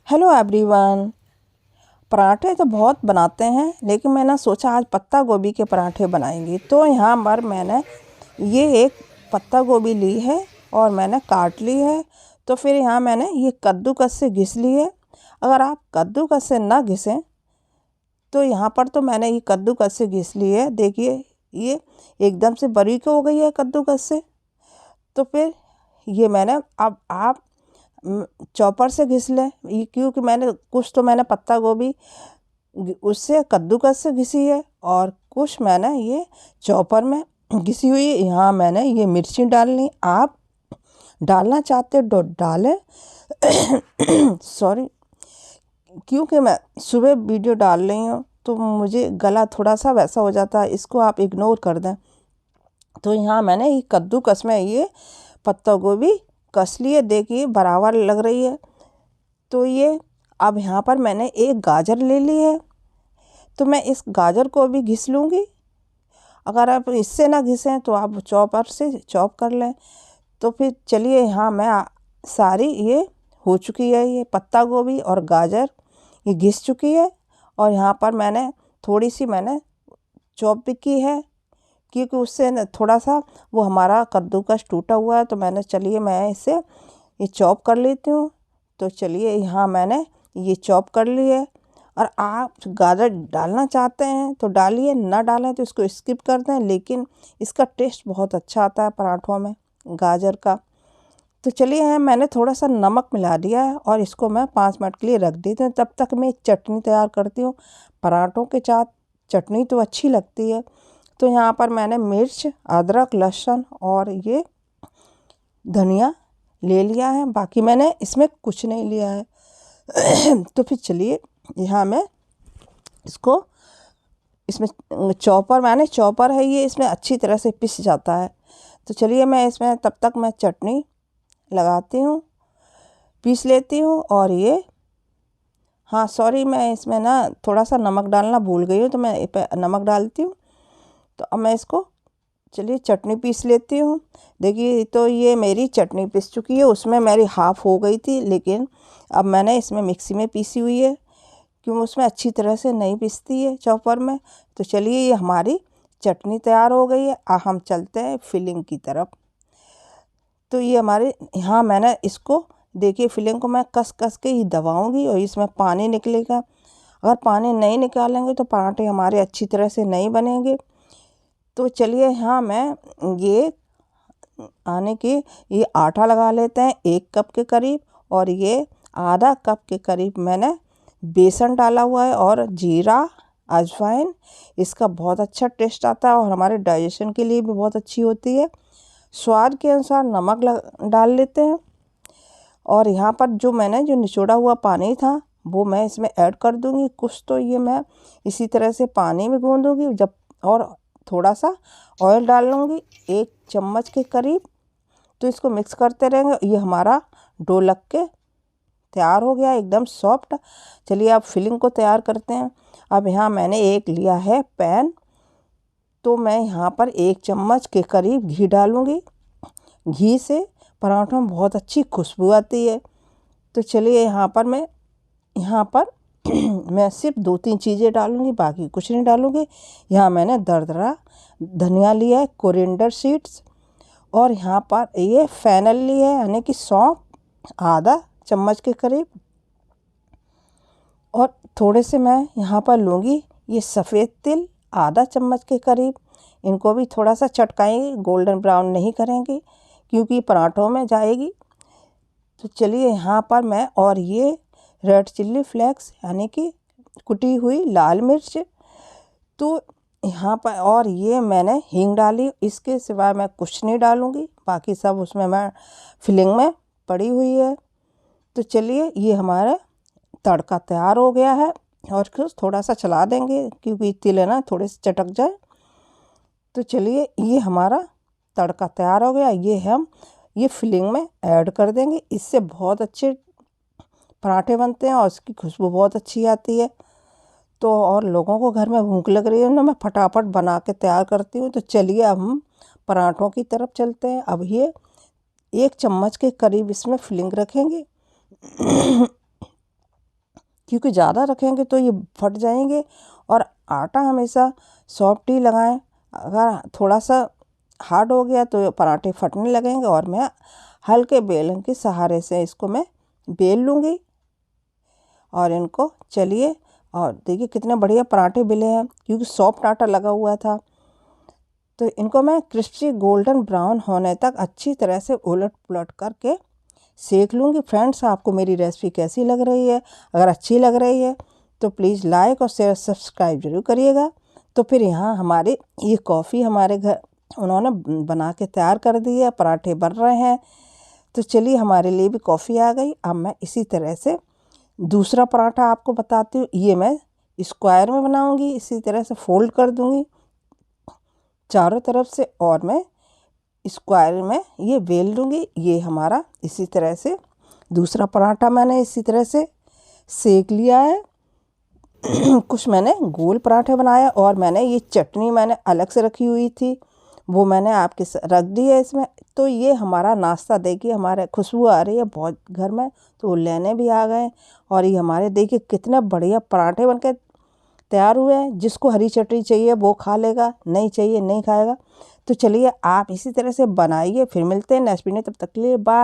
Hello everyone. पराठे तो बहुत बनाते हैं, लेकिन मैंने सोचा आज पत्ता गोभी के पराठे बनाएंगे। तो यहाँ पर मैंने ये एक पत्ता गोभी ली है और मैंने काट ली है। तो फिर यहाँ मैंने ये कद्दूकस से घिस ली है। अगर आप कद्दूकस से ना घिसें तो यहाँ पर तो मैंने ये कद्दूकस से घिस ली है। देखिए ये एकदम से बारीक हो गई है कद्दूकस से। तो फिर ये मैंने अब आप चॉपर से घिस लें, ये क्योंकि कुछ तो मैंने पत्ता गोभी उससे कद्दूकस से घिसी है और कुछ मैंने ये चॉपर में घिसी हुई है। यहाँ मैंने ये मिर्ची डालनी, आप डालना चाहते हो तो डालें। सॉरी, क्योंकि मैं सुबह वीडियो डाल रही हूँ तो मुझे गला थोड़ा सा वैसा हो जाता है, इसको आप इग्नोर कर दें। तो यहाँ मैंने ये कद्दूकस में ये पत्ता गोभी कस लिए, देखिए बराबर लग रही है। तो ये अब यहाँ पर मैंने एक गाजर ले ली है, तो मैं इस गाजर को भी घिस लूँगी। अगर आप इससे ना घिसें तो आप चॉपर से चॉप कर लें। तो फिर चलिए, यहाँ मैं सारी ये हो चुकी है, ये पत्ता गोभी और गाजर ये घिस चुकी है। और यहाँ पर मैंने थोड़ी सी मैंने चॉप भी की है, क्योंकि उससे न थोड़ा सा वो हमारा कद्दूकस टूटा हुआ है। तो मैंने चलिए मैं इसे ये चॉप कर लेती हूँ। तो चलिए यहाँ मैंने ये चॉप कर ली है। और आप गाजर डालना चाहते हैं तो डालिए, ना डालें तो इसको स्किप कर दें, लेकिन इसका टेस्ट बहुत अच्छा आता है पराठों में गाजर का। तो चलिए यहाँ मैंने थोड़ा सा नमक मिला दिया है और इसको मैं 5 मिनट के लिए रख देती हूँ। तब तक मैं एक चटनी तैयार करती हूँ। पराठों के साथ चटनी तो अच्छी लगती है। तो यहाँ पर मैंने मिर्च, अदरक, लहसुन और ये धनिया ले लिया है, बाकी मैंने इसमें कुछ नहीं लिया है। तो फिर चलिए यहाँ मैं इसको इसमें चॉपर है ये, इसमें अच्छी तरह से पिस जाता है। तो चलिए मैं इसमें तब तक मैं चटनी लगाती हूँ, पीस लेती हूँ। और ये हाँ सॉरी, मैं इसमें ना थोड़ा सा नमक डालना भूल गई हूँ, तो मैं नमक डालती हूँ। तो अब मैं इसको चलिए चटनी पीस लेती हूँ। देखिए तो ये मेरी चटनी पिस चुकी है, उसमें मेरी हाफ़ हो गई थी, लेकिन अब मैंने इसमें मिक्सी में पीसी हुई है, क्योंकि उसमें अच्छी तरह से नहीं पिसती है चॉपर में। तो चलिए ये हमारी चटनी तैयार हो गई है। हम चलते हैं फिलिंग की तरफ। तो ये हमारे यहाँ मैंने इसको देखिए फिलिंग को मैं कस कस के ही दबाऊँगी और इसमें पानी निकलेगा। अगर पानी नहीं निकालेंगे तो पराठे हमारे अच्छी तरह से नहीं बनेंगे। तो चलिए यहाँ मैं ये ये आटा लगा लेते हैं 1 कप के करीब, और ये आधा कप के करीब मैंने बेसन डाला हुआ है, और जीरा, अजवाइन, इसका बहुत अच्छा टेस्ट आता है और हमारे डाइजेशन के लिए भी बहुत अच्छी होती है। स्वाद के अनुसार नमक डाल लेते हैं। और यहाँ पर जो निचोड़ा हुआ पानी था वो मैं इसमें ऐड कर दूँगी। कुछ तो ये मैं इसी तरह से पानी में गूँधूँगी जब, और थोड़ा सा ऑयल डाल लूँगी 1 चम्मच के करीब। तो इसको मिक्स करते रहेंगे। ये हमारा डो लग के तैयार हो गया एकदम सॉफ्ट। चलिए अब फिलिंग को तैयार करते हैं। अब यहाँ मैंने एक लिया है पैन, तो मैं यहाँ पर 1 चम्मच के करीब घी डालूँगी। घी से पराठों में बहुत अच्छी खुशबू आती है। तो चलिए यहाँ पर मैं सिर्फ 2-3 चीज़ें डालूँगी, बाकी कुछ नहीं डालूँगी। यहाँ मैंने दरदरा धनिया लिया है, कोरिएंडर सीड्स, और यहाँ पर ये फेनल लिया है, यानी कि सौंफ आधा चम्मच के करीब। और थोड़े से मैं यहाँ पर लूँगी ये सफ़ेद तिल आधा चम्मच के करीब। इनको भी थोड़ा सा चटकाएंगे, गोल्डन ब्राउन नहीं करेंगे क्योंकि पराठों में जाएगी। तो चलिए यहाँ पर मैं, और ये रेड चिल्ली फ्लेक्स यानी कि कुटी हुई लाल मिर्च, तो यहाँ पर, और ये मैंने हींग डाली। इसके सिवाय मैं कुछ नहीं डालूँगी, बाकी सब उसमें मैं फिलिंग में पड़ी हुई है। तो चलिए ये हमारा तड़का तैयार हो गया है, और फिर थोड़ा सा चला देंगे क्योंकि तिल है ना, थोड़े से चटक जाए। तो चलिए ये हमारा तड़का तैयार हो गया। ये हम ये फिलिंग में ऐड कर देंगे, इससे बहुत अच्छे पराठे बनते हैं और उसकी खुशबू बहुत अच्छी आती है। तो और लोगों को घर में भूख लग रही है ना, मैं फटाफट बना के तैयार करती हूँ। तो चलिए अब हम पराठों की तरफ चलते हैं। अब ये 1 चम्मच के करीब इसमें फिलिंग रखेंगे। क्योंकि ज़्यादा रखेंगे तो ये फट जाएंगे। और आटा हमेशा सॉफ्ट ही लगाएं, अगर थोड़ा सा हार्ड हो गया तो पराठे फटने लगेंगे। और मैं हल्के बेलन के सहारे से इसको मैं बेल लूँगी। और इनको चलिए, और देखिए कितने बढ़िया पराठे बेले हैं, क्योंकि सॉफ्ट आटा लगा हुआ था। तो इनको मैं क्रिस्पी गोल्डन ब्राउन होने तक अच्छी तरह से उलट पुलट करके सेक लूँगी। फ्रेंड्स, आपको मेरी रेसिपी कैसी लग रही है? अगर अच्छी लग रही है तो प्लीज़ लाइक और शेयर सब्सक्राइब जरूर करिएगा। तो फिर यहाँ हमारे ये कॉफ़ी हमारे घर उन्होंने बना के तैयार कर दी है, पराठे बन रहे हैं। तो चलिए, हमारे लिए भी कॉफ़ी आ गई। अब मैं इसी तरह से दूसरा पराठा आपको बताती हूँ। ये मैं स्क्वायर में बनाऊँगी, इसी तरह से फोल्ड कर दूँगी चारों तरफ से, और मैं स्क्वायर में ये बेल लूँगी। ये हमारा इसी तरह से दूसरा पराठा मैंने इसी तरह से सेक लिया है। कुछ मैंने गोल पराठे बनाया, और मैंने ये चटनी मैंने अलग से रखी हुई थी, वो मैंने आपके रख दी है इसमें। तो ये हमारा नाश्ता देखिए, हमारे खुशबू आ रही है बहुत घर में, तो वो लेने भी आ गए। और ये हमारे देखिए कितने बढ़िया पराठे बनके तैयार हुए हैं। जिसको हरी चटनी चाहिए वो खा लेगा, नहीं चाहिए नहीं खाएगा। तो चलिए, आप इसी तरह से बनाइए। फिर मिलते हैं नेक्स्ट वीडियो, तब तक के लिए बाय।